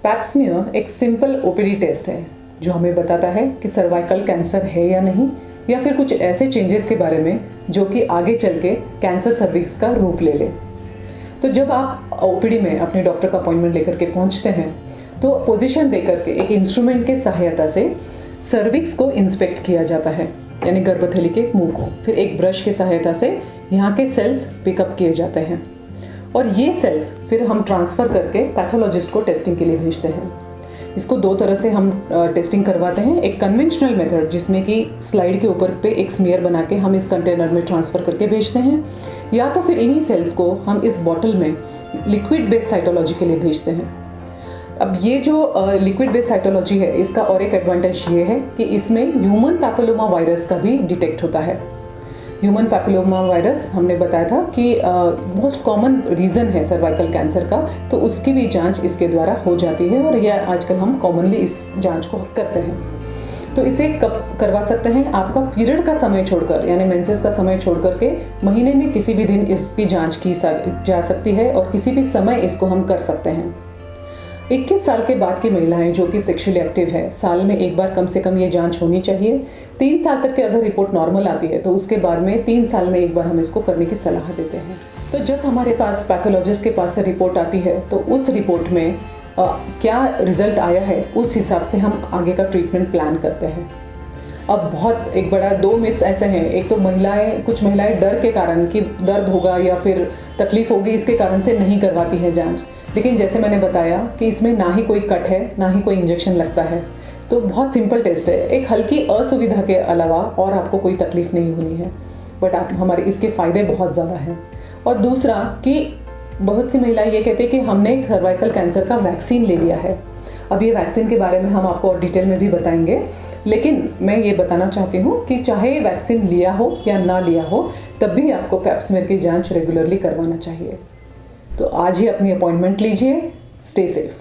Pap smear एक simple OPD test है जो हमें बताता है कि सर्वाइकल कैंसर है या नहीं, या फिर कुछ ऐसे चेंजेस के बारे में जो कि आगे चल के कैंसर सर्विक्स का रूप ले ले। तो जब आप ओपीडी में अपने डॉक्टर का अपॉइंटमेंट लेकर के पहुंचते हैं तो पोजीशन देकर के एक इंस्ट्रूमेंट के सहायता से सर्विक्स को इंस्पेक्ट किया जाता है, यानी गर्भथली के मुंह को। फिर एक ब्रश की सहायता से यहाँ के सेल्स पिकअप किए जाते हैं और ये सेल्स फिर हम ट्रांसफ़र करके पैथोलॉजिस्ट को टेस्टिंग के लिए भेजते हैं। इसको दो तरह से हम टेस्टिंग करवाते हैं। एक कन्वेंशनल मेथड जिसमें कि स्लाइड के ऊपर पे एक स्मीयर बना के हम इस कंटेनर में ट्रांसफ़र करके भेजते हैं, या तो फिर इन्हीं सेल्स को हम इस बॉटल में लिक्विड बेस्ड साइटोलॉजी के लिए भेजते हैं। अब ये जो लिक्विड बेस्ड साइटोलॉजी है, इसका और एक एडवांटेज ये है कि इसमें ह्यूमन पैपिलोमा वायरस का भी डिटेक्ट होता है। ह्यूमन पैपिलोमा वायरस हमने बताया था कि मोस्ट कॉमन रीज़न है सर्वाइकल कैंसर का, तो उसकी भी जांच इसके द्वारा हो जाती है और यह आजकल हम कॉमनली इस जांच को करते हैं। तो इसे कब करवा सकते हैं? आपका पीरियड का समय छोड़कर, यानी मेंसेस का समय छोड़कर के महीने में किसी भी दिन इसकी जांच की जा सकती है और किसी भी समय इसको हम कर सकते हैं। 21 साल के बाद की महिलाएं जो कि सेक्सुअली एक्टिव है, साल में एक बार कम से कम ये जांच होनी चाहिए। 3 साल तक के अगर रिपोर्ट नॉर्मल आती है तो उसके बाद में 3 साल में एक बार हम इसको करने की सलाह देते हैं। तो जब हमारे पास पैथोलॉजिस्ट के पास से रिपोर्ट आती है तो उस रिपोर्ट में क्या रिजल्ट आया है, उस हिसाब से हम आगे का ट्रीटमेंट प्लान करते हैं। अब बहुत एक बड़ा 2 मिथ्स ऐसे हैं। एक तो कुछ महिलाएं डर के कारण कि दर्द होगा या फिर तकलीफ होगी, इसके कारण से नहीं करवाती है जांच। लेकिन जैसे मैंने बताया कि इसमें ना ही कोई कट है, ना ही कोई इंजेक्शन लगता है, तो बहुत सिंपल टेस्ट है। एक हल्की असुविधा के अलावा और आपको कोई तकलीफ नहीं होनी है, बट हमारे इसके फ़ायदे बहुत ज़्यादा हैं। और दूसरा कि बहुत सी महिलाएं ये कहते हैं कि हमने सर्वाइकल कैंसर का वैक्सीन ले लिया है। अब ये वैक्सीन के बारे में हम आपको और डिटेल में भी बताएंगे, लेकिन मैं ये बताना चाहती हूँ कि चाहे वैक्सीन लिया हो या ना लिया हो, तब भी आपको पैप्समियर की जांच रेगुलरली करवाना चाहिए। तो आज ही अपनी अपॉइंटमेंट लीजिए। Stay safe.